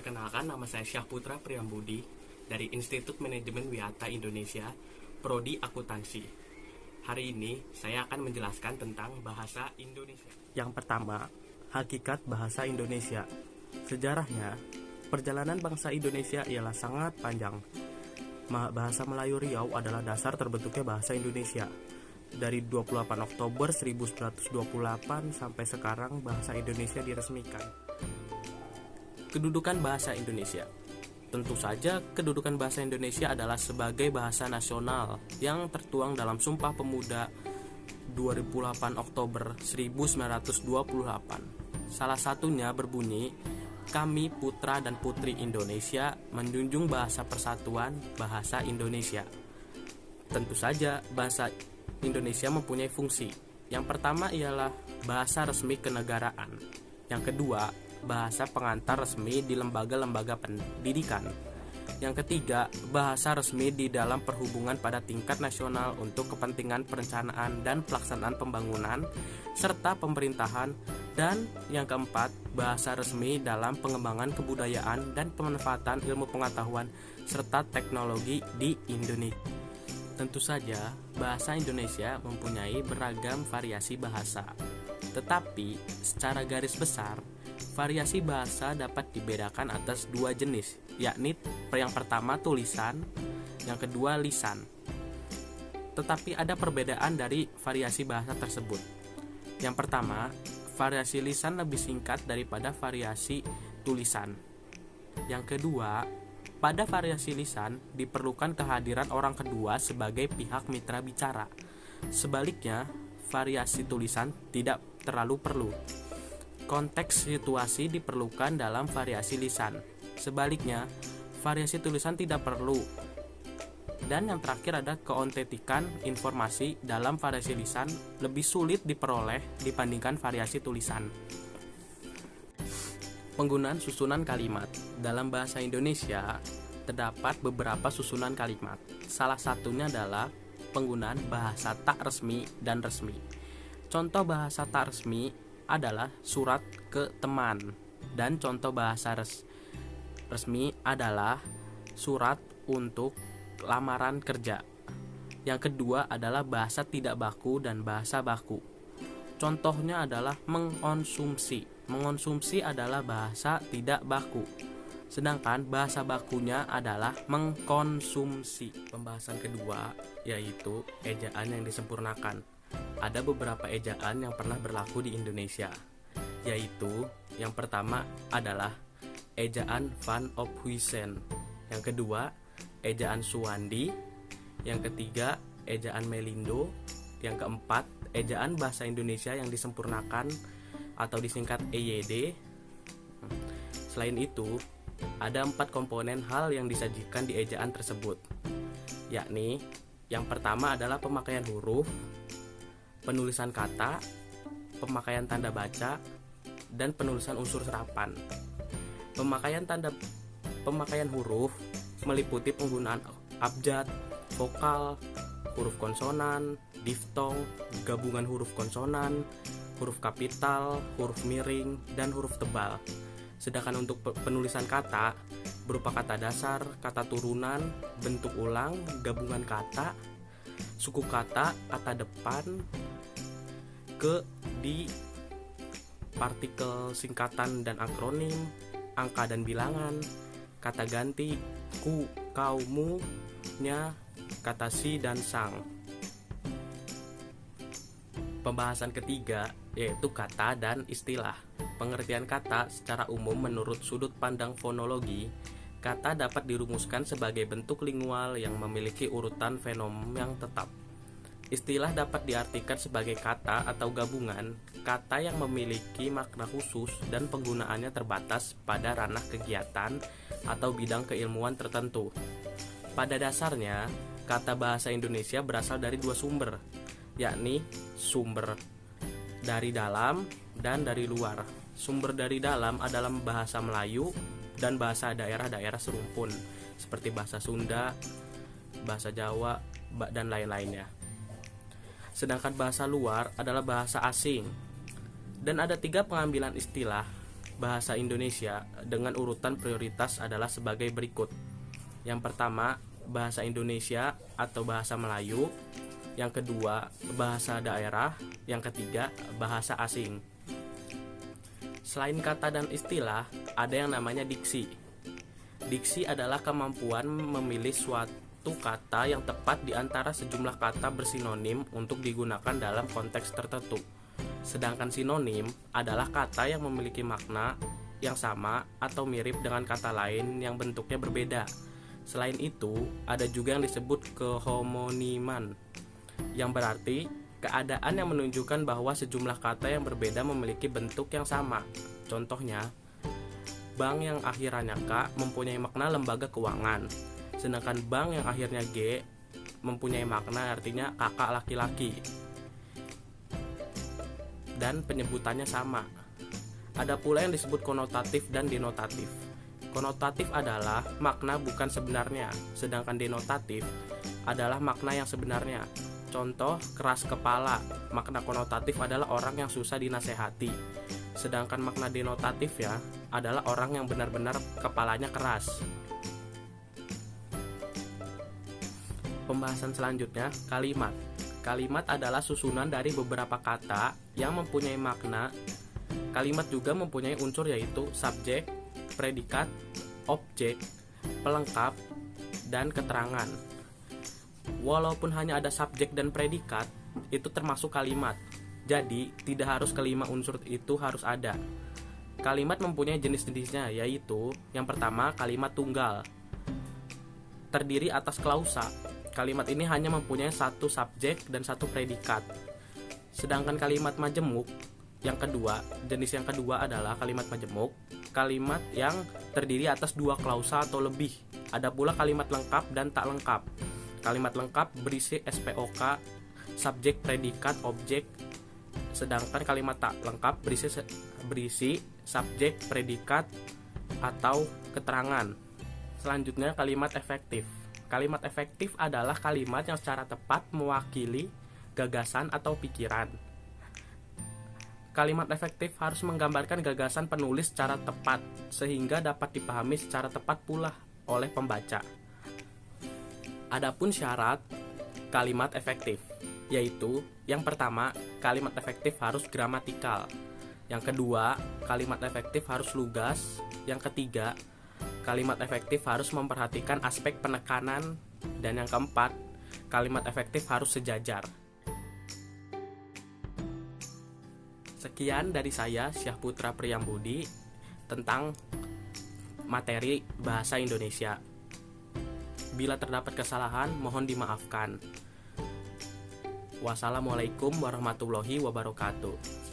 Perkenalkan, nama saya Syahputra Priyambudi dari Institut Manajemen Wiyata Indonesia, Prodi Akuntansi. Hari ini saya akan menjelaskan tentang bahasa Indonesia. Yang pertama, hakikat bahasa Indonesia. Sejarahnya, perjalanan bangsa Indonesia ialah sangat panjang. Bahasa Melayu Riau adalah dasar terbentuknya bahasa Indonesia. Dari 28 Oktober 1928 sampai sekarang bahasa Indonesia diresmikan. Kedudukan bahasa Indonesia. Tentu saja kedudukan bahasa Indonesia adalah sebagai bahasa nasional yang tertuang dalam Sumpah Pemuda 28 Oktober 1928. Salah satunya berbunyi, "Kami putra dan putri Indonesia menjunjung bahasa persatuan bahasa Indonesia." Tentu saja bahasa Indonesia mempunyai fungsi. Yang pertama ialah bahasa resmi kenegaraan. Yang kedua, bahasa pengantar resmi di lembaga-lembaga pendidikan. Yang ketiga, bahasa resmi di dalam perhubungan pada tingkat nasional untuk kepentingan perencanaan dan pelaksanaan pembangunan serta pemerintahan. Dan yang keempat, bahasa resmi dalam pengembangan kebudayaan dan pemanfaatan ilmu pengetahuan serta teknologi di Indonesia. Tentu saja, bahasa Indonesia mempunyai beragam variasi bahasa. Tetapi, secara garis besar, variasi bahasa dapat dibedakan atas dua jenis, yakni yang pertama tulisan, yang kedua lisan. Tetapi ada perbedaan dari variasi bahasa tersebut. Yang pertama, variasi lisan lebih singkat daripada variasi tulisan. Yang kedua, pada variasi lisan diperlukan kehadiran orang kedua sebagai pihak mitra bicara. Sebaliknya, variasi tulisan tidak terlalu perlu. Konteks situasi diperlukan dalam variasi lisan. Sebaliknya, variasi tulisan tidak perlu. Dan yang terakhir ada keotentikan informasi dalam variasi lisan lebih sulit diperoleh dibandingkan variasi tulisan. Penggunaan susunan kalimat. Dalam bahasa Indonesia terdapat beberapa susunan kalimat. Salah satunya adalah penggunaan bahasa tak resmi dan resmi. Contoh bahasa tak resmi adalah surat ke teman, dan contoh bahasa resmi adalah surat untuk lamaran kerja. Yang kedua adalah bahasa tidak baku dan bahasa baku. Contohnya adalah mengkonsumsi. Mengonsumsi adalah bahasa tidak baku, sedangkan bahasa bakunya adalah mengkonsumsi. Pembahasan kedua yaitu ejaan yang disempurnakan. Ada beberapa ejaan yang pernah berlaku di Indonesia, yaitu yang pertama adalah ejaan Van Ophuijsen, yang kedua ejaan Suwandi, yang ketiga ejaan Melindo, yang keempat ejaan bahasa Indonesia yang disempurnakan atau disingkat EYD. Selain itu, ada 4 komponen hal yang disajikan di ejaan tersebut, yakni yang pertama adalah pemakaian huruf, penulisan kata, pemakaian tanda baca, dan penulisan unsur serapan. Pemakaian huruf meliputi penggunaan abjad, vokal, huruf konsonan, diftong, gabungan huruf konsonan, huruf kapital, huruf miring, dan huruf tebal. Sedangkan untuk penulisan kata berupa kata dasar, kata turunan, bentuk ulang, gabungan kata, suku kata, kata depan, ke, di, partikel singkatan dan akronim, angka dan bilangan, kata ganti, ku, kau, mu, nya, kata si dan sang. Pembahasan ketiga yaitu kata dan istilah. Pengertian kata secara umum menurut sudut pandang fonologi, kata dapat dirumuskan sebagai bentuk lingual yang memiliki urutan fonem yang tetap. Istilah dapat diartikan sebagai kata atau gabungan kata yang memiliki makna khusus dan penggunaannya terbatas pada ranah kegiatan atau bidang keilmuan tertentu. Pada dasarnya, kata bahasa Indonesia berasal dari dua sumber, yakni sumber dari dalam dan dari luar. Sumber dari dalam adalah bahasa Melayu dan bahasa daerah-daerah serumpun seperti bahasa Sunda, bahasa Jawa, dan lain-lainnya. Sedangkan bahasa luar adalah bahasa asing. Dan ada 3 pengambilan istilah bahasa Indonesia dengan urutan prioritas adalah sebagai berikut. Yang pertama, bahasa Indonesia atau bahasa Melayu. Yang kedua, bahasa daerah. Yang ketiga, bahasa asing. Selain kata dan istilah, ada yang namanya diksi. Diksi adalah kemampuan memilih suatu kata yang tepat di antara sejumlah kata bersinonim untuk digunakan dalam konteks tertentu. Sedangkan sinonim adalah kata yang memiliki makna yang sama atau mirip dengan kata lain yang bentuknya berbeda. Selain itu, ada juga yang disebut kehomoniman, yang berarti keadaan yang menunjukkan bahwa sejumlah kata yang berbeda memiliki bentuk yang sama. Contohnya, bank yang akhirannya K mempunyai makna lembaga keuangan, sedangkan bank yang akhirnya G mempunyai makna artinya kakak laki-laki, dan penyebutannya sama. Ada pula yang disebut konotatif dan denotatif. Konotatif adalah makna bukan sebenarnya, sedangkan denotatif adalah makna yang sebenarnya. Contoh, keras kepala, makna konotatif adalah orang yang susah dinasehati. Sedangkan makna denotatif ya adalah orang yang benar-benar kepalanya keras. Pembahasan selanjutnya, kalimat. Kalimat adalah susunan dari beberapa kata yang mempunyai makna. Kalimat juga mempunyai unsur yaitu subjek, predikat, objek, pelengkap, dan keterangan. Walaupun hanya ada subjek dan predikat, itu termasuk kalimat. Jadi, tidak harus kelima unsur itu harus ada. Kalimat mempunyai jenis-jenisnya, yaitu yang pertama, kalimat tunggal. Terdiri atas klausa. Kalimat ini hanya mempunyai satu subjek dan satu predikat. Sedangkan kalimat majemuk, jenis yang kedua adalah kalimat majemuk, kalimat yang terdiri atas dua klausa atau lebih. Ada pula kalimat lengkap dan tak lengkap. Kalimat lengkap berisi SPOK, subjek, predikat, objek. Sedangkan kalimat tak lengkap berisi subjek, predikat, atau keterangan. Selanjutnya, kalimat efektif. Kalimat efektif adalah kalimat yang secara tepat mewakili gagasan atau pikiran. Kalimat efektif harus menggambarkan gagasan penulis secara tepat, sehingga dapat dipahami secara tepat pula oleh pembaca. Adapun syarat kalimat efektif, yaitu yang pertama, kalimat efektif harus gramatikal. Yang kedua, kalimat efektif harus lugas. Yang ketiga, kalimat efektif harus memperhatikan aspek penekanan. Dan yang keempat, kalimat efektif harus sejajar. Sekian dari saya, Syahputra Priyambudi, tentang materi bahasa Indonesia. Bila terdapat kesalahan, mohon dimaafkan. Wassalamualaikum warahmatullahi wabarakatuh.